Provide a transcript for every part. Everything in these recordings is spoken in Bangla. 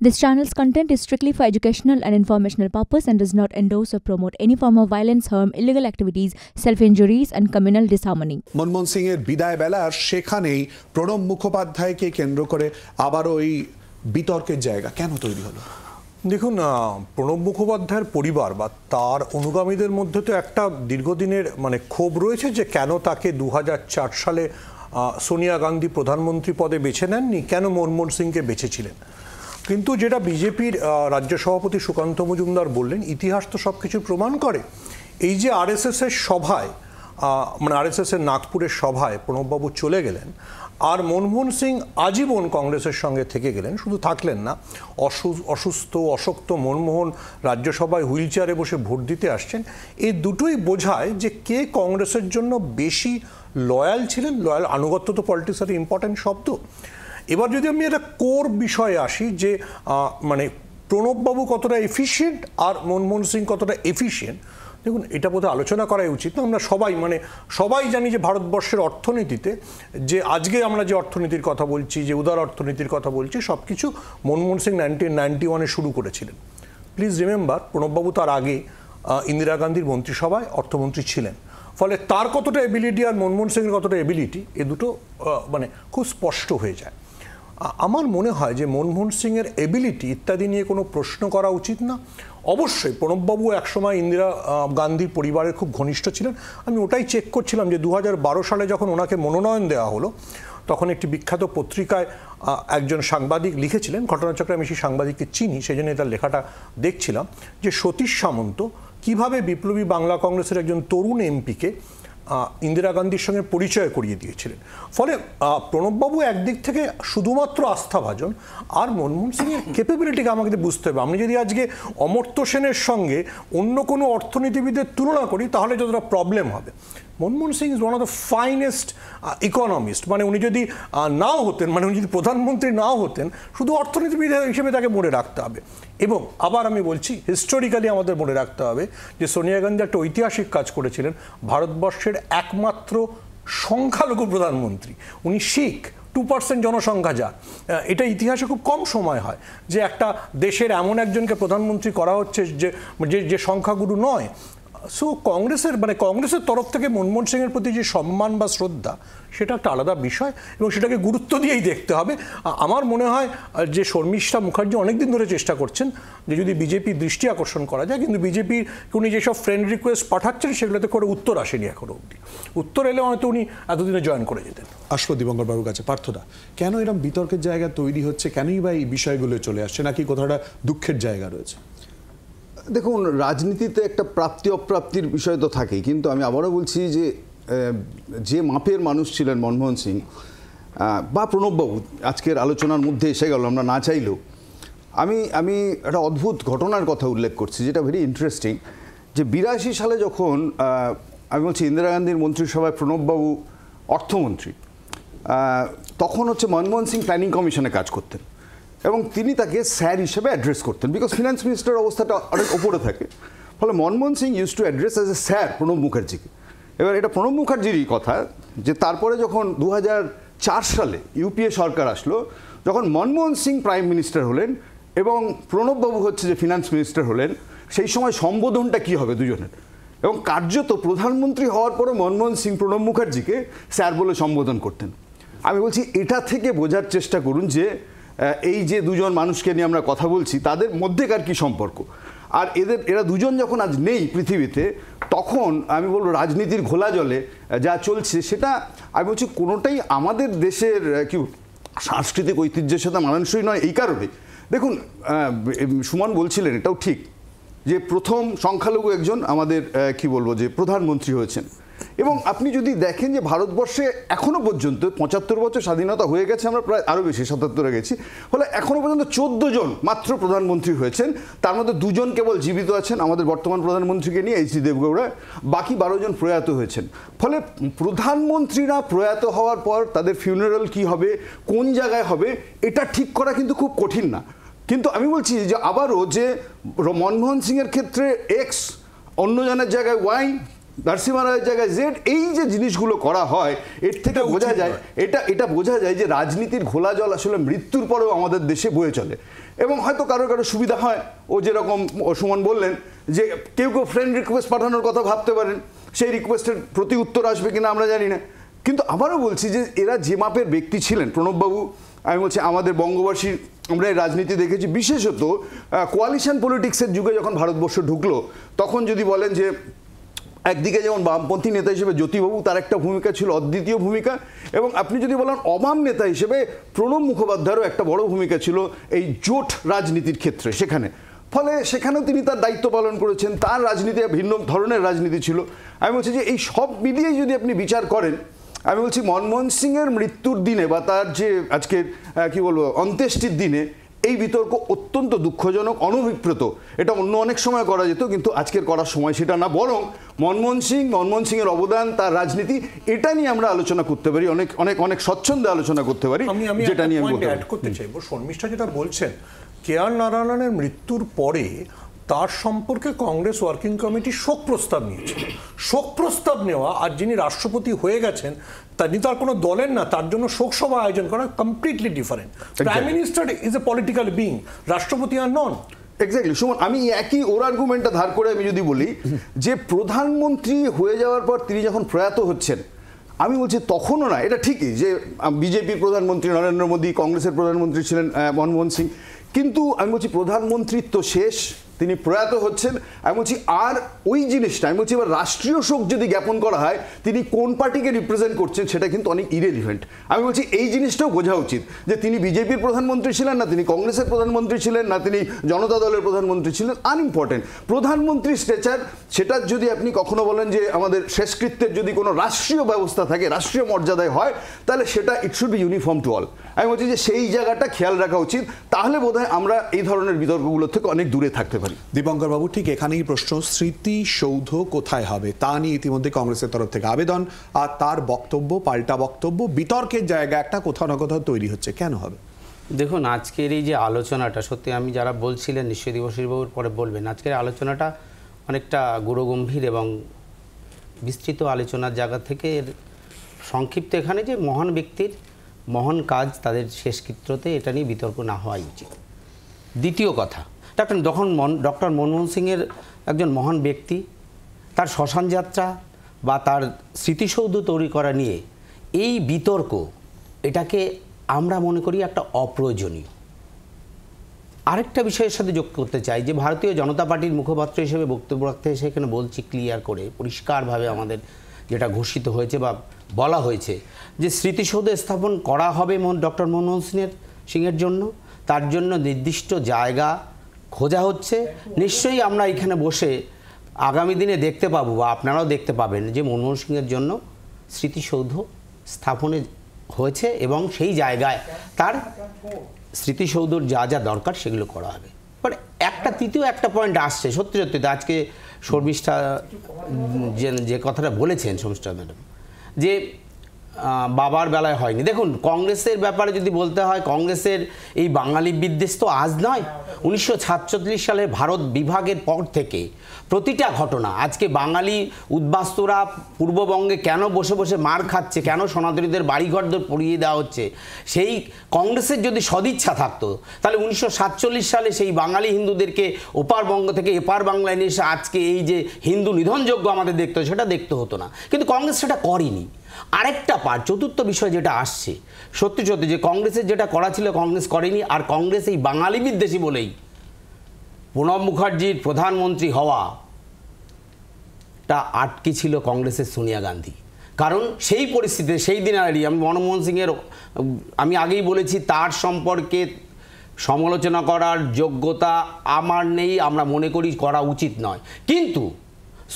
This channel's content is strictly for educational and informational purpose and does not endorse or promote any form of violence, harm, illegal activities, self-injuries and communal disharmony. Manmohan Singh এর বিদায় বেলা সেখানেই প্রণব মুখোপাধ্যায়কে কেন্দ্র করে আবারও এই বিতর্কের জায়গা কেন তৈরি হলো? দেখুন, প্রণব মুখোপাধ্যায়ের পরিবার বা তার অনুগামীদের মধ্যে তো একটা দীর্ঘদিনের ক্ষোভ রয়েছে যে কেন তাকে 2004 সালে সোনিয়া গান্ধী প্রধানমন্ত্রী পদে বেছে নেননি, কেন মনমোহন সিংকে বেছেছিলেন। কিন্তু যেটা বিজেপির রাজ্য সভাপতি সুকান্ত মজুমদার বললেন, ইতিহাস তো সব কিছু প্রমাণ করে। এই যে আরএসএসের সভায় আরএসএসের নাগপুরের সভায় প্রণববাবু চলে গেলেন আর মনমোহন সিং আজীবন কংগ্রেসের সঙ্গে থেকে গেলেন, শুধু থাকলেন না, অসুস্থ অশক্ত মনমোহন রাজ্যসভায় হুইল চেয়ারে বসে ভোট দিতে আসছেন। এই দুটোই বোঝায় যে কে কংগ্রেসের জন্য বেশি লয়াল ছিলেন। লয়াল, আনুগত্য তো পলিটিক্সের ইম্পর্টেন্ট শব্দ। এবার যদি আমি একটা কোর বিষয়ে আসি যে প্রণববাবু কতটা এফিশিয়েন্ট আর মনমোহন সিং কতটা এফিশিয়েন্ট, দেখুন এটা বোধহয় আলোচনা করাই উচিত না। আমরা সবাই জানি যে ভারতবর্ষের অর্থনীতিতে যে আজকে আমরা যে অর্থনীতির কথা বলছি, যে উদার অর্থনীতির কথা বলছি, সব কিছু মনমোহন সিং 1991-এ শুরু করেছিলেন। প্লিজ রিমেম্বার, প্রণববাবু তার আগে ইন্দিরা গান্ধীর মন্ত্রিসভায় অর্থমন্ত্রী ছিলেন। ফলে তার কতটা এবিলিটি আর মনমোহন সিংয়ের কতটা এবিলিটি, এ দুটো খুব স্পষ্ট হয়ে যায়। আমার মনে হয় যে মনমোহন সিংয়ের এবিলিটি ইত্যাদি নিয়ে কোনো প্রশ্ন করা উচিত না। অবশ্যই প্রণববাবু একসময় ইন্দিরা গান্ধীর পরিবারের খুব ঘনিষ্ঠ ছিলেন। আমি ওটাই চেক করছিলাম যে 2012 সালে যখন ওনাকে মনোনয়ন দেওয়া হলো, তখন একটি বিখ্যাত পত্রিকায় একজন সাংবাদিক লিখেছিলেন, ঘটনাচক্রে আমি সেই সাংবাদিককে চিনি, সেই জন্য তার লেখাটা দেখছিলাম, যে সতীশ সামন্ত কীভাবে বিপ্লবী বাংলা কংগ্রেসের একজন তরুণ এমপিকে ইন্দিরা গান্ধীর সঙ্গে পরিচয় করিয়ে দিয়েছিলেন। ফলে প্রণববাবু একদিক থেকে শুধুমাত্র আস্থাভাজন, আর মনমোহন সিংয়ের ক্যাপাবিলিটিকে আমাকে বুঝতে হবে। আমি যদি আজকে অমর্ত্য সেনের সঙ্গে অন্য কোনো অর্থনীতিবিদের তুলনা করি তাহলে যতটা প্রবলেম হবে। Manmohan Singh is one of the finest economist. উনি যদি নাও হতেন, উনি যদি প্রধানমন্ত্রী নাও হতেন, শুধু অর্থনীতিবিদ হিসেবে তাকে মনে রাখতে হবে। এবং আবার আমি বলছি, হিস্টোরিক্যালি আমাদের মনে রাখতে হবে যে সোনিয়া গান্ধী একটা ঐতিহাসিক কাজ করেছিলেন। ভারতবর্ষের একমাত্র সংখ্যালঘু প্রধানমন্ত্রী, উনি শিখ, 2% জনসংখ্যা যার। এটা ইতিহাসে খুব কম সময় হয় যে একটা দেশের এমন একজনকে প্রধানমন্ত্রী করা হচ্ছে যে সংখ্যাগুরু নয়। সো কংগ্রেসের তরফ থেকে মনমোহন সিংয়ের প্রতি যে সম্মান বা শ্রদ্ধা, সেটা একটা আলাদা বিষয় এবং সেটাকে গুরুত্ব দিয়েই দেখতে হবে। আমার মনে হয় যে শর্মিষ্ঠা মুখার্জি অনেকদিন ধরে চেষ্টা করছেন যে যদি বিজেপি দৃষ্টি আকর্ষণ করা যায়, কিন্তু বিজেপির উনি যেসব ফ্রেন্ড রিকোয়েস্ট পাঠাচ্ছেন সেগুলোতে করে উত্তর আসেনি এখনো অবধি। উত্তর এলে হয়তো উনি এতদিনে জয়েন করে যেতেন। আসবো দিবঙ্করবাবুর কাছে। পার্থদা, কেন এরকম বিতর্কের জায়গা তৈরি হচ্ছে, কেনই বা এই বিষয়গুলো চলে আসছে, নাকি কোথাটা দুঃখের জায়গা রয়েছে? দেখুন, রাজনীতিতে একটা প্রাপ্তি অপ্রাপ্তির বিষয় তো থাকেই, কিন্তু আমি আবারও বলছি যে মাপের মানুষ ছিলেন মনমোহন সিং বা প্রণববাবু, আজকের আলোচনার মধ্যে এসে গেল আমরা না চাইলেও। আমি একটা অদ্ভুত ঘটনার কথা উল্লেখ করছি যেটা ভেরি ইন্টারেস্টিং, যে 82 সালে যখন আমি বলছি ইন্দিরা গান্ধীর মন্ত্রিসভায় প্রণববাবু অর্থমন্ত্রী, তখন মনমোহন সিং প্ল্যানিং কমিশনে কাজ করতেন এবং তিনি তাকে স্যার হিসেবে অ্যাড্রেস করতেন, বিকজ ফিনান্স মিনিস্টার অবস্থাটা অনেক ওপরে থাকে। ফলে Manmohan Singh used to address as a sir Pranab মুখার্জিকে। এবার এটা প্রণব মুখার্জিরই কথা যে তারপরে যখন 2004 সালে ইউপিএ সরকার আসলো, যখন মনমোহন সিং প্রাইম মিনিস্টার হলেন এবং প্রণববাবু যে ফিনান্স মিনিস্টার হলেন, সেই সময় সম্বোধনটা কী হবে দুজনের, এবং কার্যত প্রধানমন্ত্রী হওয়ার পরে মনমোহন সিং প্রণব মুখার্জিকে স্যার বলে সম্বোধন করতেন। আমি বলছি এটা থেকে বোঝার চেষ্টা করুন যে এই যে দুজন মানুষকে নিয়ে আমরা কথা বলছি তাদের মধ্যেকার কি সম্পর্ক। আর এরা দুজন যখন আজ নেই পৃথিবীতে, তখন আমি বলবো রাজনীতির ঘোলা জলে যা চলছে সেটা আমি বলছি কোনোটাই আমাদের দেশের সাংস্কৃতিক ঐতিহ্যের সাথে মানানসই নয়। এই কারণে দেখুন, সুমন বলছিলেন এটাও ঠিক যে প্রথম সংখ্যালঘু একজন আমাদের যে প্রধানমন্ত্রী হয়েছেন। এবং আপনি যদি দেখেন যে ভারতবর্ষে এখনও পর্যন্ত 75 বছর স্বাধীনতা হয়ে গেছে, আমরা প্রায় আরও বেশি 77-এ গেছি, ফলে এখনও পর্যন্ত 14 জন মাত্র প্রধানমন্ত্রী হয়েছেন। তার মধ্যে 2 জন কেবল জীবিত আছেন, আমাদের বর্তমান প্রধানমন্ত্রীকে নিয়ে এইচ ডি দেবগৌড়া, বাকি 12 জন প্রয়াত হয়েছেন। ফলে প্রধানমন্ত্রীরা প্রয়াত হওয়ার পর তাদের ফিউনারাল কি হবে, কোন জায়গায় হবে, এটা ঠিক করা কিন্তু খুব কঠিন না। কিন্তু আমি বলছি যে আবারও যে মনমোহন সিংয়ের ক্ষেত্রে এক্স, অন্য জনের জায়গায় ওয়াই, নারসিমা রায়ের জায়গায় জেড, এই যে জিনিসগুলো করা হয় এর থেকে বোঝা যায় এটা বোঝা যায় যে রাজনীতির ঘোলা জল আসলে মৃত্যুর পরেও আমাদের দেশে বয়ে চলে। এবং হয়তো কারো কারো সুবিধা হয়, ও যেরকম সুমন বললেন যে কেউ কেউ ফ্রেন্ড রিকোয়েস্ট পাঠানোর কথা ভাবতে পারেন, সেই রিকোয়েস্টের প্রতি উত্তর আসবে কিনা আমরা জানি না। কিন্তু আবারও বলছি যে এরা যে মাপের ব্যক্তি ছিলেন, প্রণববাবু, আমি বলছি আমাদের বঙ্গবাসীর, আমরা এই রাজনীতি দেখেছি বিশেষত কোয়ালিশন পলিটিক্সের যুগে যখন ভারতবর্ষ ঢুকলো, তখন যদি বলেন যে একদিকে যেমন বামপন্থী নেতা হিসেবে জ্যোতিবাবু, তার একটা ভূমিকা ছিল, অদ্বিতীয় ভূমিকা, এবং আপনি যদি বলেন অবাম নেতা হিসেবে প্রণব মুখোপাধ্যায়েরও একটা বড় ভূমিকা ছিল এই জোট রাজনীতির ক্ষেত্রে সেখানে। ফলে সেখানেও তিনি তার দায়িত্ব পালন করেছেন, তার রাজনীতি ভিন্ন ধরনের রাজনীতি ছিল। আমি বলছি যে এই সব মিলিয়েই যদি আপনি বিচার করেন, আমি বলছি মনমোহন সিংয়ের মৃত্যুর দিনে বা তার যে আজকের কি বলবো অন্ত্যেষ্টির দিনে এই বিতর্ক অত্যন্ত দুঃখজনক, অনভিপ্রেত। এটা অন্য অনেক সময় করা যেত, কিন্তু আজকের করার সময় সেটা না, বরং মনমোহন সিংয়ের অবদান, তার রাজনীতি, এটা নিয়ে আমরা আলোচনা করতে পারি, অনেক অনেক অনেক স্বচ্ছন্দে আলোচনা করতে পারি। যেটা নিয়ে আমি অ্যাড করতে চাইবো, শর্মিষ্ঠা যেটা বলছেন, কে আর নারায়ণনের মৃত্যুর পরে তার সম্পর্কে কংগ্রেস ওয়ার্কিং কমিটি শোক প্রস্তাব নিয়েছে। শোক প্রস্তাব নেওয়া আর যিনি রাষ্ট্রপতি হয়ে গেছেন তিনি তার কোনো দলের না, তার জন্য শোক সভা আয়োজন করা completely different. Prime minister is a political being, রাষ্ট্রপতি আর নন। এক্স্যাক্টলি সুমন, আমি একই ওর আর্গুমেন্টটা ধার করে আমি যদি বলি যে প্রধানমন্ত্রী হয়ে যাওয়ার পর তিনি যখন প্রয়াত হচ্ছেন, আমি বলছি তখনও না, এটা ঠিকই যে বিজেপির প্রধানমন্ত্রী নরেন্দ্র মোদী, কংগ্রেসের প্রধানমন্ত্রী ছিলেন মনমোহন সিং, কিন্তু আমি বলছি প্রধানমন্ত্রিত্ব শেষ, তিনি প্রয়াত হচ্ছেন। আমি বলছি আর ওই জিনিসটা, আমি বলছি এবার রাষ্ট্রীয় শোক যদি জ্ঞাপন করা হয়, তিনি কোন পার্টিকে রিপ্রেজেন্ট করছেন সেটা কিন্তু অনেক ইরেলিভেন্ট। আমি বলছি এই জিনিসটাও বোঝা উচিত যে তিনি বিজেপির প্রধানমন্ত্রী ছিলেন না, তিনি কংগ্রেসের প্রধানমন্ত্রী ছিলেন না, তিনি জনতা দলের প্রধানমন্ত্রী ছিলেন, আনইম্পর্টেন্ট। প্রধানমন্ত্রী স্ট্রেচার, সেটা যদি আপনি কখনো বলেন যে আমাদের শেষকৃত্যের যদি কোনো রাষ্ট্রীয় ব্যবস্থা থাকে, রাষ্ট্রীয় মর্যাদায় হয়, তাহলে সেটা it should be uniform to all. আমি বলছি যে সেই জায়গাটা খেয়াল রাখা উচিত, তাহলে বোধহয় আমরা এই ধরনের বিতর্কগুলোর থেকে অনেক দূরে থাকতে পারি। দীপঙ্কর বাবু, ঠিক এখানেই প্রশ্ন, স্মৃতিসৌধ কোথায় হবে তা নিয়ে ইতিমধ্যে কংগ্রেসের তরফ থেকে আবেদন, আর তার বক্তব্য, পাল্টা বক্তব্য, বিতর্কের জায়গা একটা কোথাও না কোথাও তৈরি হচ্ছে, কেন হবে? দেখুন, আজকের এই যে আলোচনাটা, সত্যি আমি যারা বলছিলেন নিশ্চয়ই দেবশ্রীবাবুর পরে বলবেন, আজকের আলোচনাটা অনেকটা গুরুগম্ভীর এবং বিস্তৃত আলোচনার জায়গা থেকে সংক্ষিপ্ত এখানে যে মহান ব্যক্তির মহান কাজ, তাদের শেষকৃত্যতে এটা নিয়ে বিতর্ক না হওয়াই উচিত। দ্বিতীয় কথা, ডক্টর মনমোহন সিংয়ের একজন মহান ব্যক্তি, তার শ্মশান যাত্রা বা তার স্মৃতিসৌধ তৈরি করা নিয়ে এই বিতর্ক, এটাকে আমরা মনে করি একটা অপ্রয়োজনীয়। আরেকটা বিষয়ের সাথে যোগ করতে চাই যে ভারতীয় জনতা পার্টির মুখপাত্র হিসেবে বক্তব্য রাখতে এসে এখানে বলছি ক্লিয়ার করে, পরিষ্কারভাবে আমাদের যেটা ঘোষিত হয়েছে বা বলা হয়েছে যে স্মৃতিসৌধ স্থাপন করা হবে ডক্টর মনমোহন সিংয়ের জন্য, তার জন্য নির্দিষ্ট জায়গা খোঁজা হচ্ছে। নিশ্চয়ই আমরা এখানে বসে আগামী দিনে দেখতে পাবো বা আপনারাও দেখতে পাবেন যে মনমোহন সিংয়ের জন্য স্মৃতিসৌধ স্থাপনে হয়েছে এবং সেই জায়গায় তার স্মৃতিসৌধর যা যা দরকার সেগুলো করা হবে। বাট তৃতীয় একটা পয়েন্ট আসছে, সত্যি সত্যি আজকে শর্মিষ্ঠা যে কথাটা বলেছেন, শর্মিষ্ঠা ম্যাডাম, যে বাবার বেলায় হয়নি। দেখুন, কংগ্রেসের ব্যাপারে যদি বলতে হয়, কংগ্রেসের এই বাঙালি বিদ্বেষ তো আজ নয়। 1947 সালে ভারত বিভাগের পর থেকে প্রতিটা ঘটনা, আজকে বাঙালি উদ্বাস্তুরা পূর্ববঙ্গে কেন বসে বসে মার খাচ্ছে, কেন সনাতনীদের বাড়িঘরদের পড়িয়ে দেওয়া হচ্ছে, সেই কংগ্রেসের যদি সদিচ্ছা থাকতো তাহলে 1947 সালে সেই বাঙালি হিন্দুদেরকে ওপার বঙ্গ থেকে এপার বাংলায় নিয়ে এসে আজকে এই যে হিন্দু নিধনযোগ্য আমাদের দেখতে হতো, সেটা দেখতে হতো না। কিন্তু কংগ্রেস সেটা করেনি। আরেকটা পার্ট, চতুর্থ বিষয় যেটা আসছে, সত্যি সত্যি যে কংগ্রেসের যেটা করা ছিল কংগ্রেস করেনি, আর কংগ্রেস এই বাঙালি বিদ্বেষী বলেই প্রণব মুখার্জির প্রধানমন্ত্রী হওয়াটা আটকে ছিল কংগ্রেসের সোনিয়া গান্ধী। কারণ সেই পরিস্থিতিতে সেই দিন আমি মনমোহন সিংয়ের, আমি আগেই বলেছি, তার সম্পর্কে সমালোচনা করার যোগ্যতা আমার নেই, আমরা মনে করি করা উচিত নয়। কিন্তু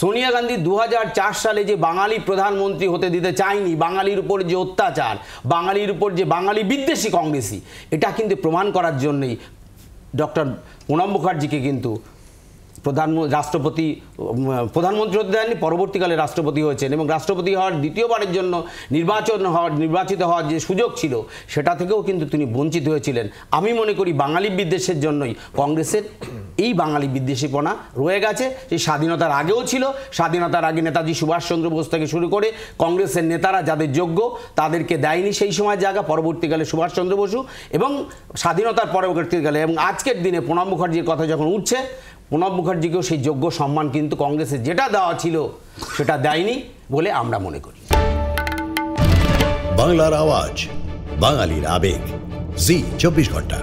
সোনিয়া গান্ধী 2004 সালে যে বাঙালি প্রধানমন্ত্রী হতে দিতে চায়নি, বাঙালির উপর যে অত্যাচার, বাঙালির উপর যে বাঙালি বিদ্বেষী কংগ্রেসী, এটা কিন্তু প্রমাণ করার জন্যই ডক্টর প্রণব মুখার্জিকে কিন্তু প্রধানমন্ত্রী হতে দেননি, পরবর্তীকালে রাষ্ট্রপতি হয়েছেন এবং রাষ্ট্রপতি হওয়ার দ্বিতীয়বারের জন্য নির্বাচিত হওয়ার যে সুযোগ ছিল সেটা থেকেও কিন্তু তিনি বঞ্চিত হয়েছিলেন। আমি মনে করি বাঙালি বিদ্বেষের জন্যই কংগ্রেসের এই বাঙালি বিদ্বেষীপনা রয়ে গেছে, যে স্বাধীনতার আগেও ছিল। স্বাধীনতার আগে নেতাজি সুভাষচন্দ্র বোস থেকে শুরু করে কংগ্রেসের নেতারা যাদের যোগ্য তাদেরকে দেয়নি সেই সময় জায়গা, পরবর্তীকালে সুভাষচন্দ্র বসু এবং স্বাধীনতার পরবর্তীকালে এবং আজকের দিনে প্রণব মুখার্জির কথা যখন উঠছে, প্রণব মুখার্জিকেও সেই যোগ্য সম্মান কিন্তু কংগ্রেসের যেটা দেওয়া ছিল সেটা দেয়নি বলে আমরা মনে করি। বাংলার আওয়াজ, বাঙালির আবেগ, জি 24 ঘন্টা।